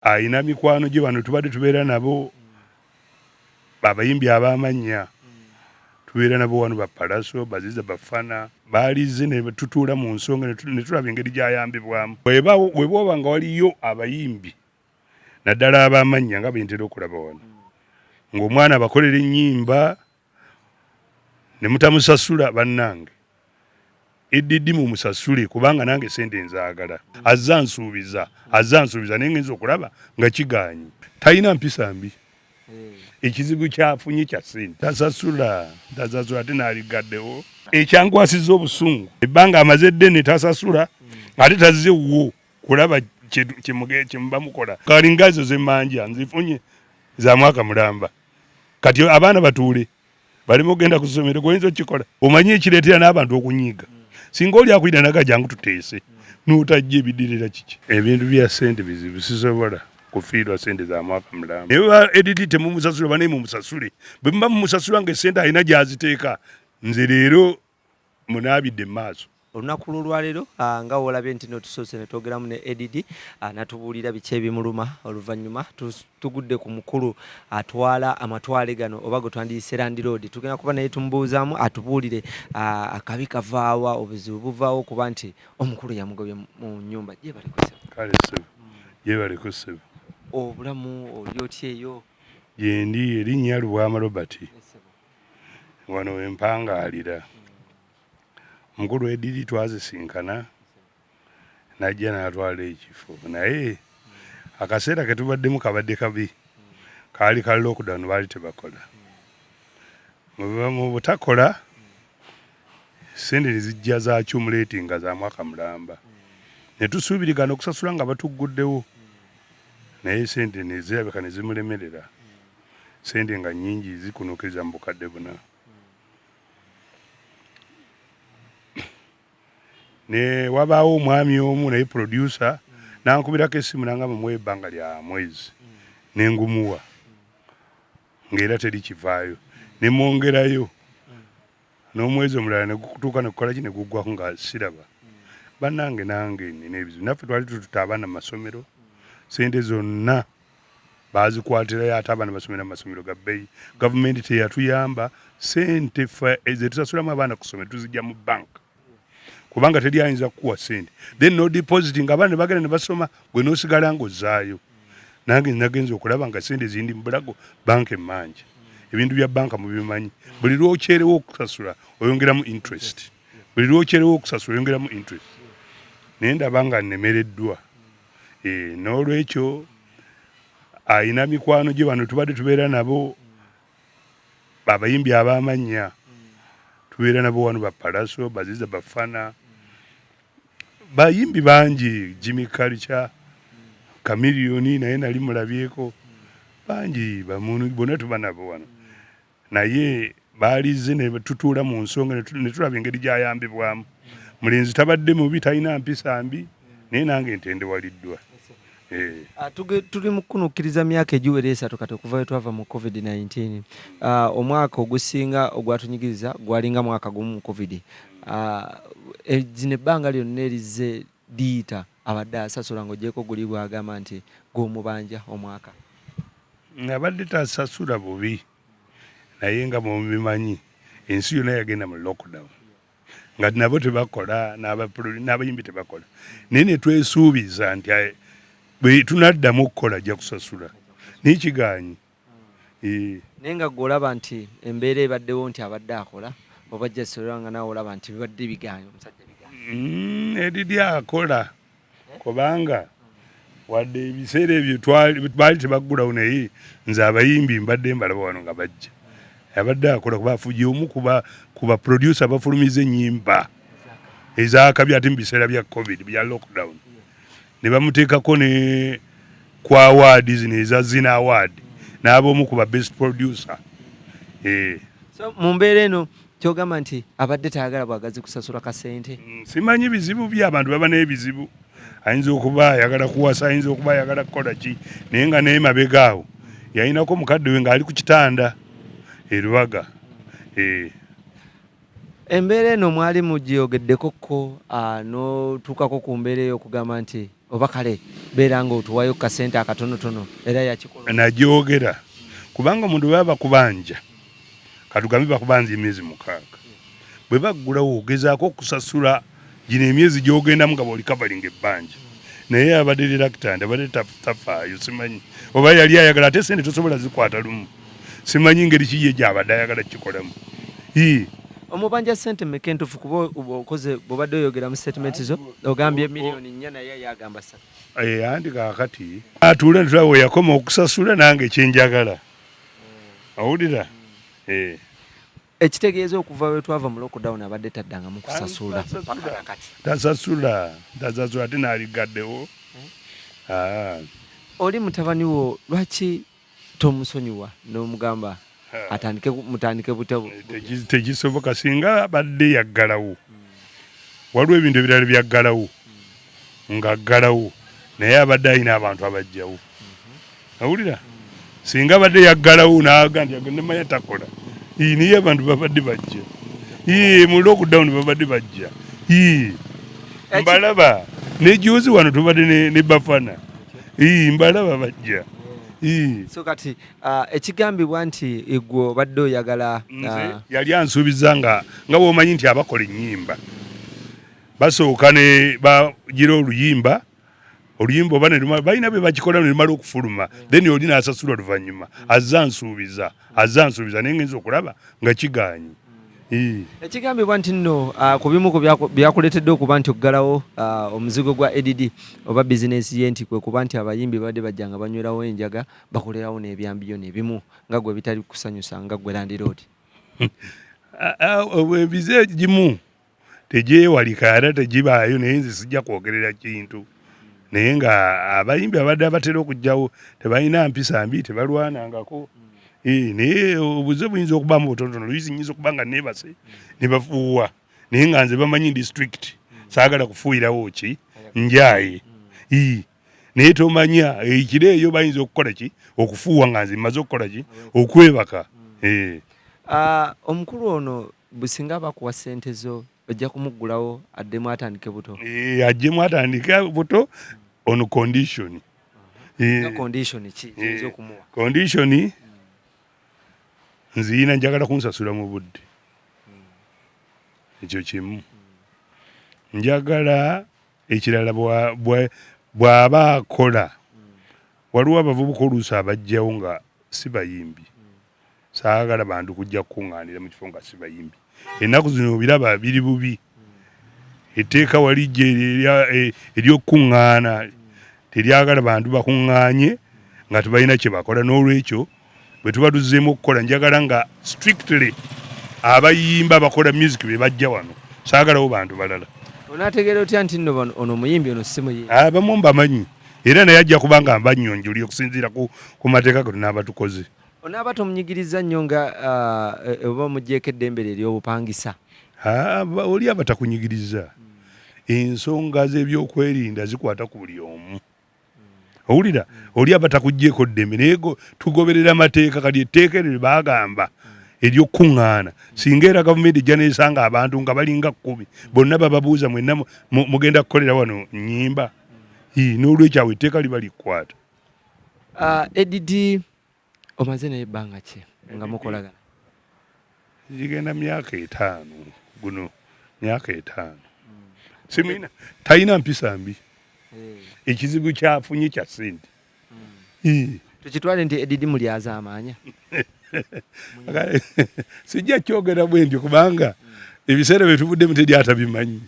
Ayina mikwano gye bano tubadde tubeera nabo abayimbi ab'amannya tubeera nabo wano ba Pallaso baziza bafana baalize ne tutuula mu nsonga ne tulaba engeri gy'ayambibwamu. Bw'oba nga waliyo abayimbi naddala ab'amannya nga bwe ntera okulaba wano ng'omwana abakolera ennyimba ne mutamusasula bannange eddiddi mu musasule kubanga nange sente nzaagala azza nsuubiza naye ngenza okulaba nga kigaanyi talina mpisa mbi. Ekizibu kyafunye kya sente tasasula ate n'aligaddewo ekyankwasizza obusungu ebbanga amaze eddene tasasula ate tazzewo kulaba kyemuba mukola kalinga ezo zemmanja nzifunye za mwaka mulamba kati abaana batuule balimo ogenda ku ssomero goyinza okukikola omanye ekireetera n'abantu okunyiiga singa oli akwira naga jangu tuteese n'otajja ebidirira kiki ebintu bya sente bizibu sisobola kufiirwa sente za mwaka mulamba naye edidi temumusasula banaye mumusasule bwe muba mumusasula nga esente alina gy'aziteeka nze leero munaabidde mu maaso. Olunaku lw'olwaleero nga olabye nti notusoose ne twogeramu ne EDD n'atubuulira biki ebimuluma oluvannyuma tugudde ku mukulu atwala amatwale gano oba gwe twandiyise Landlord tugenda kuba naye tumubuuzaamu atubuulire akabi kavaawa obuzibu buvaawo kuba nti omukulu yamugobye mu nnyumba gye bali kuseba obulamu oli otya eyo gyendi erinnya Lubwama Robert wano wempangaalira mukulu edidi twazisinkana najja n'atwala ekifo naye akaseera ke tubaddemu kabadde kabi kaali ka lockdown baali tebakola mu butakola sente ne zijja za accumulatinga za mwaka mulamba ne tusuubirigana okusasula nga batugguddewo naye sente ne zirabika ne zimulemerera sente nga nnyingi zikunukiriza mu bukadde buna. Ne wabaawo omwami omu naye producer nankubirako essimu nangamba muwe ebbanga lya mwezi nengumuwa ng'era teri kivaayo ne mwongerayo n'omwezi omulala ne gutuuka ne kukola ki ne guggwako nga siraba bannange nange nina ebizibu naffe twali tututa abaana mu masomero sente zonna bazikwatirayo ate abaana basomera mu masomero ga bbeeyi gavumenti teyatuyamba sente ze tusasulamu abaana ku ssomero tuzijja mu banka kubanga teri ayinza kukuwa sente then no depositing abaana ne bagenda ne basoma gwe n'osigala ng'ozzaayo nange nagenza okulaba nga sente zindi mu bulago banka emmanja ebintu bya banka mubimanyi buli lwokyerewo okusasula oyongeramu interest naye ndaba nga nnemereddwa n'olwekyo ayina mikwano gye bano tubadde tubeera nabo abayimbi ab'amannya tubeera nabo wano ba Pallaso baziza bafana bayimbi bangi Jimmy Culture Chameleone naye nali mulabyeko bangi bamuntu bonna tuba nabo wano naye baalize ne tutuula mu nsonga ne tulaba engeri gy'ayambibwamu mulenzi tabadde mubi talina mpisa mbi naye nange ntendewaliddwa. Tuli mu kunukkiriza myaka egiwera 3 kati okuva we twava mu COVID-19 omwaka ogusinga ogwatunyigiriza gwalinga mwaka gumu mu COVID zino ebbanga lyonna erize diita abadde asasula ng'ogyeko guli bwagamba nti gw'omubanja omwaka abadde tasasula bubi naye nga mubimanyi ensi yonna yagenda mu lockdown nga nabo tebakola n'abayimbi tebakola naye ne twesuubiza nti bwe tunaddamu okukola ajja kusasula n'ekigaanyi naye nga gw'olaba nti embeera ebaddewo nti abadde akola oba jjasolera nga naawe olaba nti bibadde bigaanyi omusajja bigaanyi edidi akola kubanga wadde ebiseera ebyo baali tebaggulawo naye nze abayimbi mbadde mbalaba wano nga bajja abadde akola kuba afuji omu kuba producer bafulumiza ennyimba ezakabi ate mu biseera bya COVID bya lockdown ne bamuteekako ne ku award zino eza Zina award n'ab'omu ku ba best producer. So mu mbeera eno kyogamba nti abadde tayagala bwagazi kusasula kasente simanyi bizibu bya abantu baba n'ebizibu ayinza okuba ayagala kuwasa ayinza okuba ayagala kukola ki naye nga naye mabegaawo yayinako mukadde we ng'ali ku kitanda erubaga. Embeera eno mwali mugyogeddekokko n'otuukako ku mbeera eyo okugamba nti oba kale beera ng'otuwayo kasente akatonotono era yakikola najogera kubanga omuntu baba kubanja katugambe bakubanja emyezi 6 bwe baggulawo ogezaako okusasula gino emyezi gy'ogendamu nga bw'oli kavalinga ebbanja naye abadde reluctant abadde tafaayo simanyi oba yali ayagala ate sente tosobola zikwata lumu simanyi ngeri kiye gy'abadde ayagala kikolamu. omubanja sente mmeka entuufu kuba okoze bw'obadde oyogera mu statement zo ogambye miliyoni 4 naye yagamba 3 andi kaakati atuula netulawe yakoma okusasula nange ekyenjagala awulira ekitegeeza okuva we twava mu lockdown abadde taddanga mu kusasula tasasula ate naaligaddewo. oli mutabani wo lwaki tomusonyiwa n'omugamba mutandike butabo? Tekisoboka singa abadde yaggalawo waliwo ebintu ebirala byaggalawo ng'aggalawo naye abadde alina abantu abajjawo awulira singa abadde yaggalawo naaga nti agendemaye takola niye abantu babadde bajja mu lockdown babadde bajja mbalaba nejuzi wano tubadde ne bafana mbalaba bajja. So kati ekigambibwa nti egwe obadde oyagala yali ansuubiza nga bw'omanyi nti abakola ennyimba basooka ne bagira oluyimba oba balina bwe bakikola ne lumala okufuluma then oli n'asasula oluvannyuma azza ansuubiza naye ngenza okulaba nga kigaanyi. ekigambibwa nti nno ku bimu byakuleetedde okuba nti okuggalawo omuzigo gwa ADD oba bizinesi ye nti kwe kuba nti abayimbi badde bajja nga banywerawo enjaga bakolerawo n'ebyambiyo n'ebimu nga gwe bitali kusanyusa nga gwe Landlord. Ebize gimu tegyewalika era tegibaayo naye nze sijja kwogerera kintu naye nga abayimbi abadde abatera okujjawo tebalina mpisa mbi tebalwanangako. Naye obuze buyinza okubamu butonotono luyinza nyinza okuba nga neebase ne bafuuwa naye nga nze bamanyi district saagala kufuuyirawo ki njaye naye tomanya ekiro eyo bayinza okukola ki okufuuwa nga nze mmaze okukola ki okwebaka. Omukulu ono businga bakuwa sente zo ojja kumuggulawo addemu atandike buto? Ajjemu atandike buto on condition. Condition ki kiyinza okumuwa? Condition nziina njagala kunsasula mu budde ekyo kimu. Njagala ekirala bw'aba akola waliwo abavubuka oluusi abajjawo nga si bayimbi saagala bantu kujja kukuŋŋaanira mu kifo nga si bayimbi. Ennaku zino biraba biri bubi etteeka walijja ery'okukuŋŋaana teryagala bantu bakuŋŋaanye nga tebalina kye bakola n'olwekyo bwe tuba tuzzeemu okukola njagala nga strictly abayimba abakola music be bajja wano saagalawo bantu balala. Onaategeera otya nti nno ono muyimbi ono si muyimbi? Abamu mbamanyi era naye ajja kuba nga mbannyonjoli okusinziira ku mateeka ge tunaaba tukoze. Onaaba tomunyigiriza nnyo nga oba omuggyeko eddembe lye ery'obupangisa? Oli aba takunyigiriza. Ensonga z'ebyokwerinda zikwata ku buli omu. Owulira oli aba takuggyeeko ddembe naye tugoberera amateeka kati etteeka eryo baagamba ery'okkuŋŋaana singa era gavumenti ejja neesanga abantu nga balinga 10 bonna bababuuza mwenna mugenda kukolera wano nnyimba n'olwekyo awo etteeka liba likwata. ADD omaze naye ebbanga ki nga mukolagana? Zigenda myaka 5 guno myaka 5. Simina talina mpisa mbi. Ekizibu kyafunye kya ssente. Tukitwale nti ADD mulyaza amaanya? Sijja kyogera bwe ntyo kubanga ebiseera bye tuvuddemu teri atabimanyi.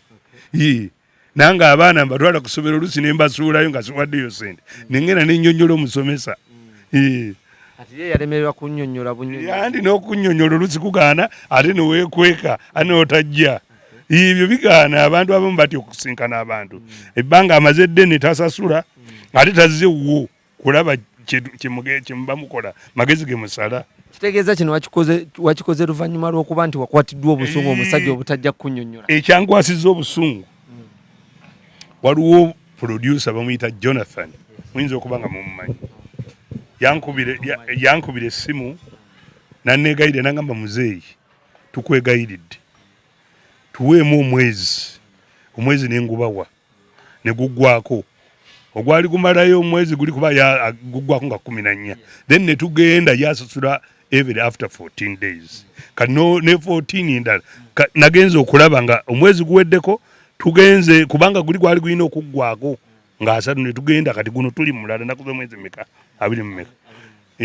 Nange abaana mbatwala ku ssomero oluusi ne mbasuulayo nga siwaddeyo ssente nengenda nennyonnyola omusomesa. Ati ye yalemererwa kunnyonnyola bunnyonnyola? Andi n'okunnyonnyola oluusi kugaana ate neweekweka ate n'otajja. Ebyo bigaana abantu abamu batya okusinkana abantu. Ebbanga amaze ddene tasasula ate tazze wo kulaba kyemuba mukola magezi ge musala. Kitegeeza kino wakikoze luvannyuma lw'okuba nti wakwatiddwa obusungu omusajja obutajja kunnyonnyola? Ekyankwasizza obusungu waliwo producer bamuyita Jonathan muyinza okuba nga mumumanyi. Yankubira essimu nanneegayirira nagamba muzeeyi tukwegayiridde tuweemu omwezi nengubawa ne guggwako ogwali kumalayo omwezi guli kuba guggwako nga 14 then ne tugenda yasasula every after 14 days kati ne 14 ndala nagenze okulaba nga omwezi guweddeko tugenze kubanga guli gwali gulina okuggwako nga 3 ne tugenda kati guno tuli mulala nakuze mwezi meka 2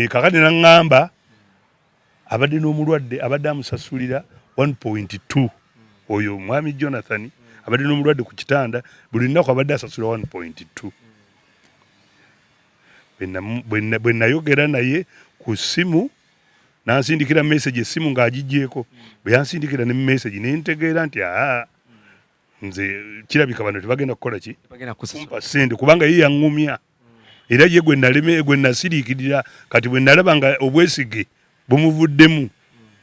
kakati naŋŋamba abadde n'omulwadde abadde amusasulira 1.2 oyo mwami Jonathan abadde n'omulwadde ku kitanda buli nnaku abadde asasula 1.2 bwe nayogera naye ku ssimu nansindikira message essimu ng'agigyeko bwe yansindikira ne message ne ntegeera nti nze kirabika bano tebagenda kukola ki kumpa ssente kubanga ye yaŋŋumya era ye gwe nasiriikirira kati bwe nalaba nga obwesige bumuvuddemu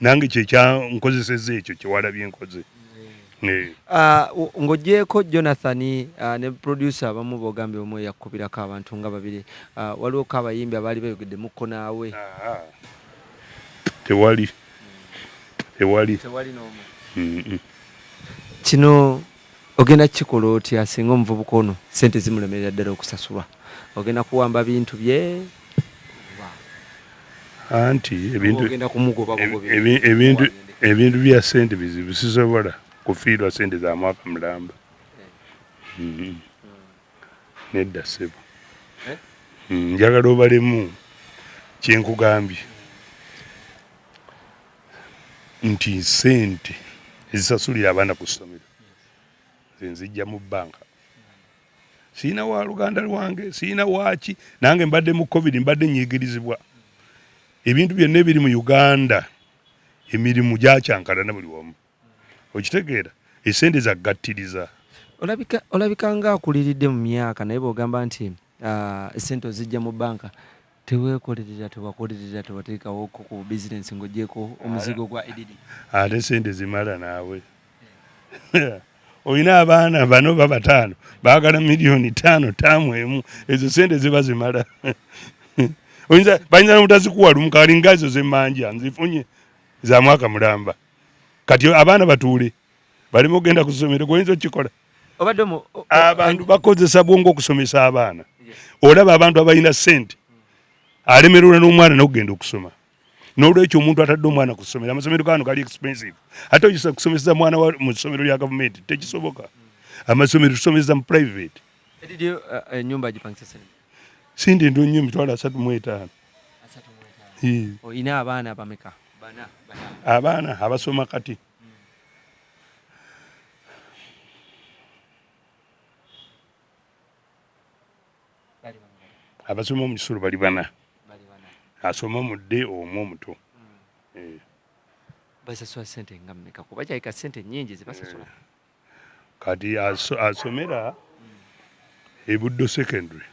nange kyekyankozesezza ekyo kyewalabye nkoze. Ng'ogyeko Jonathan ne producer abamu bogambye omwe yakubirako abantu nga babiri waliwo ko abayimbi abaali bayogeddemukko naawe tewali n'omu kino ogenda kukikola otya singa omuvubuka ono sente zimulemerera ddala okusasulwa ogenda kuwamba bintu bye anti ebintu bya sente bizibu sisobola kufiirwa sente za mwaka mulamba nedda ssebo njagala obalemu kyenkugambye nti sente ezisasulira abaana ku ssomero zenzijja mu bbanka siina wa luganda lwange siina waaki nange mbadde mu covid mbadde nyigirizibwa ebintu byonna ebiri mu Uganda emirimu gyakyankalana buli wamu okitegeera esente zagattiriza olabika nga akuliridde mu myaka naye bw'ogamba nti esente ozijja mu bbanka teweekolerera tewakolerera tewateekawo ku bizinensi ng'ogyeko omuzigo gwa EDD ate sente zimala naawe olina abaana bano baba 5 baagala miliyoni 5 taamu emu ezo sente ziba zimala bayinza n'obutazikuwa lumu kali nga ezo zemmanja nzifunye za mwaka mulamba kati abaana batuule balimo ogenda ku ssomero goyinza okukikola abantu bakozesa bwongo okusomesa abaana olaba abantu abalina ssente alemererwa n'omwana n'okugenda okusoma n'olwekyo omuntu atadde omwana ku ssomero amasomero gano gali expensive ate oyinza kusomesa mwana mu ssomero lya gavumenti tekisoboka amasomero tusomesa mu private ennyumba agipangisa sente sindi ndo nnyo emitwalo 35 oyina abaana bameka abaana abasoma kati abasoma mu kisolo bali 4 asoma mudde omwo omuto basasula sente nga mmeka kuba kyayika sente nnyingi zibasasula kati asomera ebuddo secondary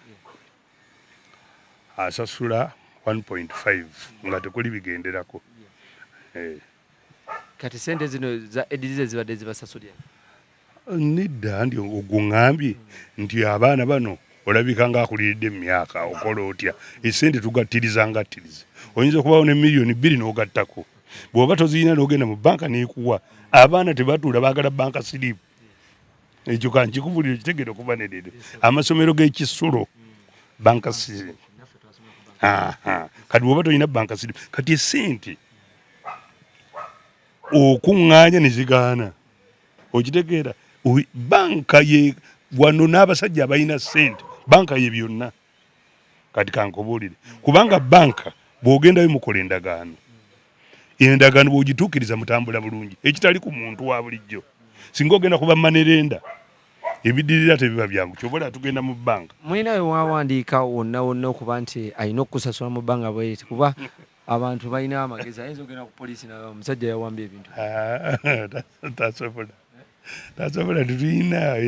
asasula 1.5 nga tekuli bigenderako kati sente zino za edizize zibadde zibasasulira nidda ndi oguŋŋambye nti abaana bano olabika ng'akuliridde mu myaka okola otya esente tugattiriza ngattiriza oyinza okubawo ne miliyoni 2 n'ogattako bw'oba toziyina n'ogenda mu banka n'ekuwa abaana tebatuula baagala banka siripu ekyo kankikubulira kitegeera okuba nedede amasomero g'ekisulo banka siripu kati bw'oba tolina banka siripu kati esente okuŋŋaanya ne zigaana okitegeera banka ye wano n'abasajja abalina ssente banka ye byonna kati kankubuulire kubanga banka bw'ogendayo mukola endagaano endagaano bw'ogituukiriza mutambula bulungi ekitali ku muntu wa bulijjo singa ogenda kuba manerenda ebiddirira tebiba byangu kyobola tugenda mu banka mulinayo wawandiika wonna okuba nti alina okukusasula mu bbanga bweti kuba abantu balina amagezi ayinza ogenda ku poliisi nawe omusajja yawambye ebintu tasobola tutuyina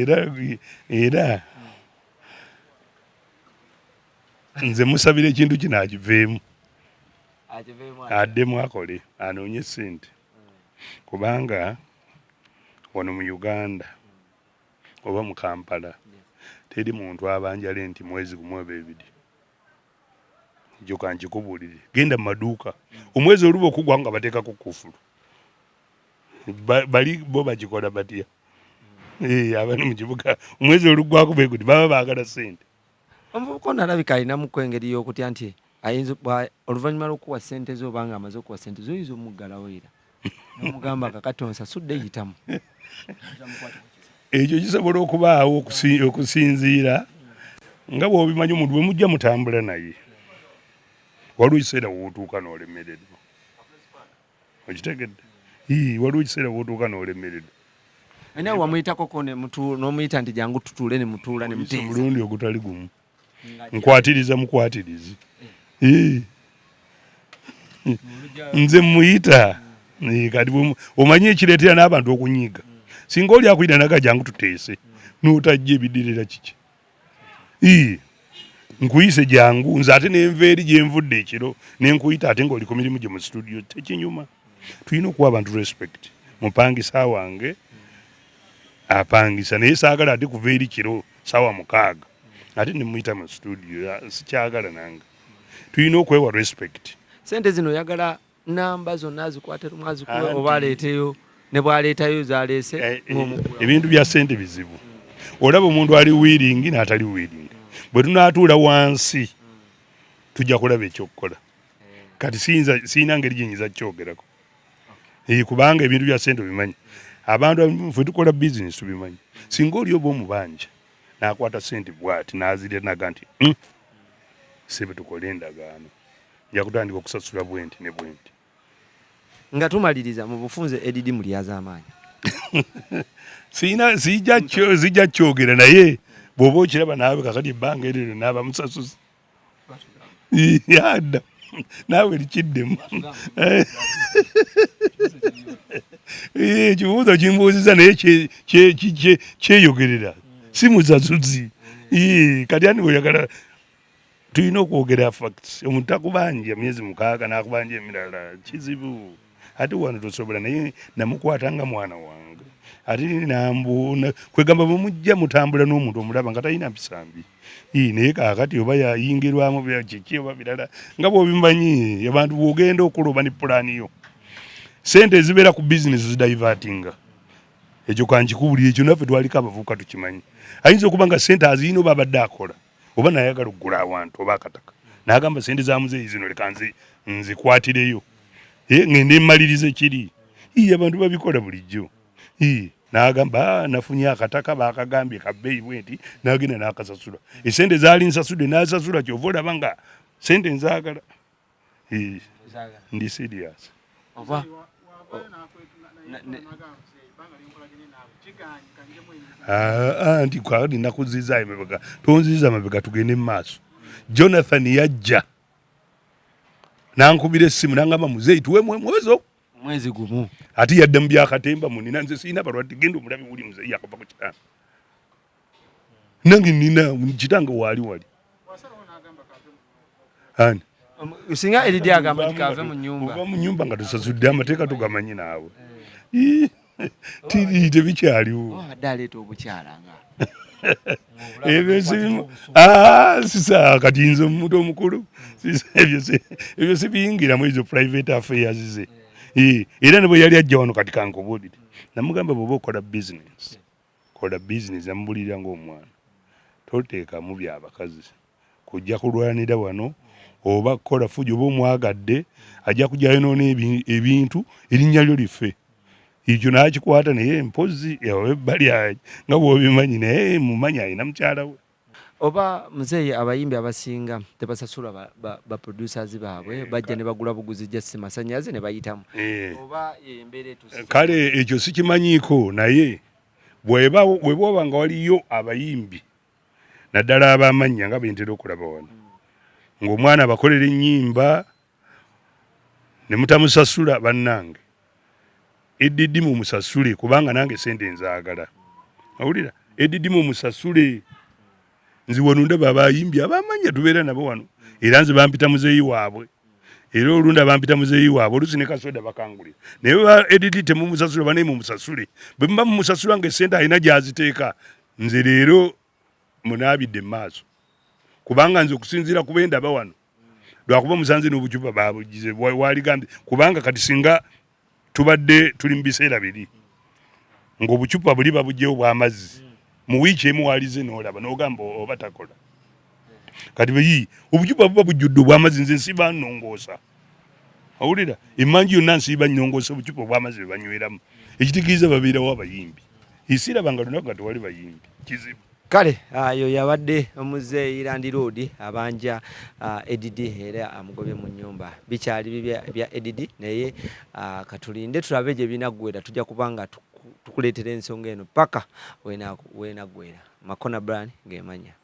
era nze musabira ekintu kino akiveemu addemu akole anoonye ssente kubanga wano mu Uganda oba mu Kampala teri muntu abanjala nti mwezi gumu oba 2 joka nkikubuulire genda mu maduuka omwezi oluba okugwa nga bateekako kufulu bali bo bagikola batya abali mu kibuga omwezi olugwako beekuti baba baagala ssente omuvubuka ono alabika alina mu kwengeri y'okutya nti ayinza oluvannyuma lw'okuwa ssente zo obanga amaze okuwa ssente zo oyinza omuggalawo era n'omugamba kakati onsasudde yitamu. Ekyo kisobola okubaawo okusinziira nga bw'obimanyi omuntu bwe mujja mutambula naye waliwo ekiseera wootuuka n'olemereddwa okitegedde waliwo ekiseera wootuuka n'olemereddwa naye wamuyitako n'omuyita nti jangu tutuule ne mutuula ne muteesa omulundi ogutali gumu nkwatiriza mukwatirizi nze muyita kati omanyi ekireetera n'abantu okunyiiga singa oli akuyita naga jangu tuteese n'otajja ebidirira kiki nkuyise jangu nze ate nenva eri gyenvudde ekiro nenkuyita ate ngaoli ku mirimu gye mu studio tekinyuma. Tulina okuwa abantu respect. Mupangisa wange apangisa naye saagala ate kuva eri kiro sawa 6 ate nemuyita mu studio sikyagala nange. Tulina okwewa respect. Sente zino yagala namba zonna zikwate rumwazikuwe oba aleeteyo ne bwaleetayo zaleese ebintu bya sente bizibu. Olaba omuntu ali willing n'atali willing. Bwe tunaatuula wansi tujja kulaba ekyokukola. Kati siina ngeri gyenyinza kyogerako. Kubanga ebintu bya sente bimanyi. Abantu ffe tukola business tubimanyi. Singa oli oba omubanja n'akwata sente bw'ati n'azirya naga nti sebe tukole endagaano. Nja kutandika okusasula bwenti ne bwenti. Nga tumaliriza mu bufunze edidi mulyaza amaanyi. Sijja kyogera naye bw'oba okiraba naawe kakati ebbanga eryo naaba musasuzi. Yadda naawe likiddemu. Ekibuuzo kimbuuziza naye kyeyogerera si musasuzi. Kati ani bw'oyagala tulina okwogera facts. Omuntu takubanja myezi 6 n'akubanja emirala kizibu. Ate wano tosobola naye namukwata nga mwana wange. Ate nambuuna kwegamba bwe mujja mutambula n'omuntu omulaba nga talina mpisambi. Naye kaakati oba yayingirwamu kiki oba birala nga bw'obimanyi abantu bw'ogenda okuloba ne pulaani yo. Sente ezibeera ku bizinesi zidivertinga. Ekyo kankikubuulira ekyo naffe twaliko abavubuka tukimanyi. Ayinza okuba nga sente aziyina oba abadde akola oba nayagala okugula awantu oba akataka. N'agamba sente za muzeeyi zino leka nzikwatireyo. Ngende mmalirize kiri. Abantu babikola bulijjo. N'agamba nafunye akataka baakagambye kabbeeyi bwenti n'agenda n'akasasula. Esente zaali nsasudde n'asasula kyova olaba nga sente nzaagala. Ndi serious. Nti kwali nakuziza emabega tonziza mabega tugende mu maaso. Jonathan yajja nankubira essimu n'angamba muzeeyi tuwe mwezi gumu. Ati yadde mu byakatemba munina nze siina balwadde genda omulabi wuli muzeeyi akava ku kitanda. Nange nina kitange wali. Ani? Singa eridi agamba kave mu nyumba. Oba mu nyumba nga tusasudde amateeka tugamanyi naawe. Tiri tebikyaliwo. Adaleeta obukyala nga. Sisa kati nze omuntu omukulu. Ebyo sibiyingiramu ezo private affairs ze. Era ne bwe yali ajja wano kati kankubuulire. Namugamba bw'oba okola business. Kola business amubulirira ng'omwana. Toteekamu by'abakazi. Kujja kulwanira wano oba kukola fujo oba omwagadde ajja kujjayo noona ebintu erinnya lyo life. Ekyo n'akikwata naye mpozi ebbali nga bw'obimanyi naye mumanyi alina mukyala we. Oba muzeeyi abayimbi abasinga tebasasula ba producers baabwe bajja ne bagula buguzi gya masannyalaze ne bayitamu. Oba embeera etusi. Kale ekyo sikimanyiiko naye bw'oba nga waliyo abayimbi naddala ab'amannya nga bentera okulaba wano. Ng'omwana abakolera ennyimba ne mutamusasula bannange. Edidi mu musasule kubanga nange sente nzaagala. Awulira? Edidi mu musasule. Nzi wano ndaba abayimbi abamanya tubeera nabo wano. Era nze bampita muzeeyi waabwe. Era olunda bampita muzeeyi waabwe oluusi ne kasoda bakangulira. Naye edidi temumusasula bane mu musasule. Bwe muba mumusasula nga sente alina gy'aziteeka. Nze leero munaabidde mu maaso. Kubanga nze okusinziira ku benda wano. Lwakuba musanze n'obucupa baabugize waligambye kubanga kati singa tubadde tuli mu biseera biri ng'obucupa buli babugyewo bw'amazzi mu wiiki emu walize n'olaba n'ogamba oba takola kati beyi obucupa buba bujjudde obw'amazzi nze nsiba nnongoosa awulira emmanju yonna nsiba nnyongoosa obucupa obw'amazzi bwe banyweramu ekitegeza babeerawo abayimbi esirabanga lunaku nga tewali bayimbi kizibu kale ayo yabadde omuzeeyi Landlord abanja EDD era amugobye mu nnyumba bikyali bya EDD naye katulinde tulabe gye binaggwera tujja kubanga tukuleetera ensonga eno paka weenaggwera Makona Brand ng'emanya